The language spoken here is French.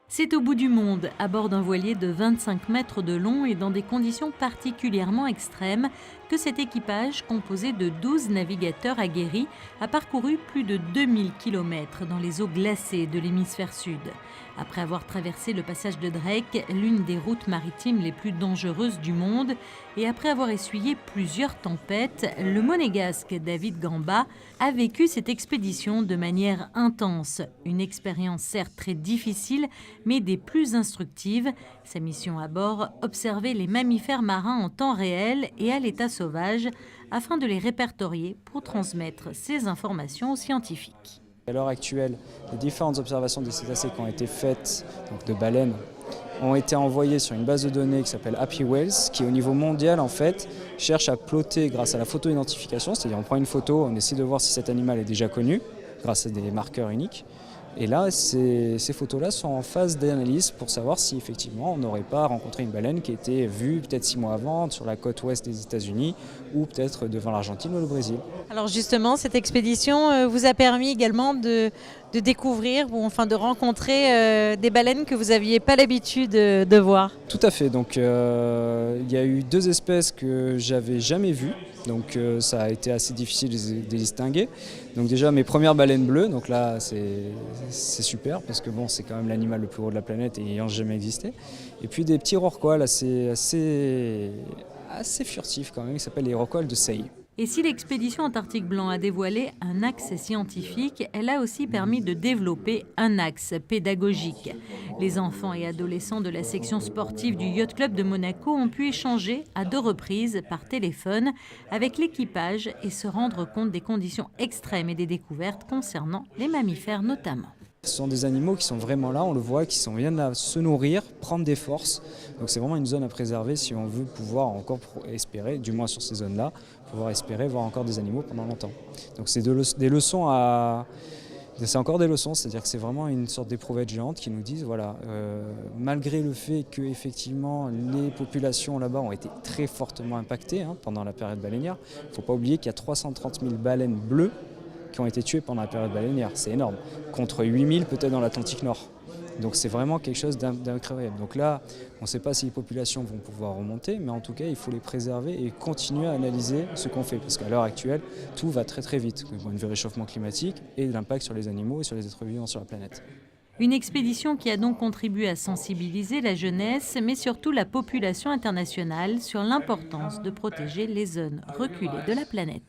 C'est au bout du monde, à bord d'un voilier de 25 mètres de long et dans des conditions particulièrement extrêmes, que cet équipage, composé de 12 navigateurs aguerris, a parcouru plus de 2000 km dans les eaux glacées de l'hémisphère sud. Après avoir traversé le passage de Drake, l'une des routes maritimes les plus dangereuses du monde, et après avoir essuyé plusieurs tempêtes, le monégasque David Gamba a vécu cette expédition de manière intense. Une expérience certes très difficile, mais des plus instructives. Sa mission à bord, observer les mammifères marins en temps réel et à l'état sauvage, afin de les répertorier pour transmettre ces informations aux scientifiques. À l'heure actuelle, les différentes observations des cétacés qui ont été faites, donc de baleines, ont été envoyées sur une base de données qui s'appelle Happy Whales, qui au niveau mondial en fait cherche à plotter grâce à la photo-identification, c'est-à-dire on prend une photo, on essaie de voir si cet animal est déjà connu grâce à des marqueurs uniques. Et là, ces photos-là sont en phase d'analyse pour savoir si effectivement on n'aurait pas rencontré une baleine qui était vue peut-être 6 mois avant sur la côte ouest des États-Unis ou peut-être devant l'Argentine ou le Brésil. Alors justement, cette expédition vous a permis également de découvrir ou enfin de rencontrer des baleines que vous n'aviez pas l'habitude de voir. Tout à fait, donc il y a eu 2 espèces que j'avais jamais vues, donc ça a été assez difficile de les distinguer. Donc déjà mes premières baleines bleues, donc là c'est super parce que bon, c'est quand même l'animal le plus gros de la planète et ayant jamais existé. Et puis des petits rorquals assez furtifs quand même, qui s'appellent les rorquals de Say. Et si l'expédition Antarctique Blanc a dévoilé un axe scientifique, elle a aussi permis de développer un axe pédagogique. Les enfants et adolescents de la section sportive du Yacht Club de Monaco ont pu échanger à 2 reprises par téléphone avec l'équipage et se rendre compte des conditions extrêmes et des découvertes concernant les mammifères notamment. Ce sont des animaux qui sont vraiment là, on le voit, qui viennent là se nourrir, prendre des forces. Donc c'est vraiment une zone à préserver si on veut pouvoir encore espérer, du moins sur ces zones-là, pouvoir espérer voir encore des animaux pendant longtemps. Donc c'est des leçons à... C'est encore des leçons, c'est-à-dire que c'est vraiment une sorte d'éprouvette géante qui nous disent, voilà, malgré le fait que effectivement les populations là-bas ont été très fortement impactées pendant la période baleinière, il ne faut pas oublier qu'il y a 330 000 baleines bleues qui ont été tués pendant la période baleinière, c'est énorme, contre 8000 peut-être dans l'Atlantique Nord. Donc c'est vraiment quelque chose d'incroyable. Donc là, on ne sait pas si les populations vont pouvoir remonter, mais en tout cas, il faut les préserver et continuer à analyser ce qu'on fait. Parce qu'à l'heure actuelle, tout va très très vite, du point de vue réchauffement climatique et de l'impact sur les animaux et sur les êtres vivants sur la planète. Une expédition qui a donc contribué à sensibiliser la jeunesse, mais surtout la population internationale sur l'importance de protéger les zones reculées de la planète.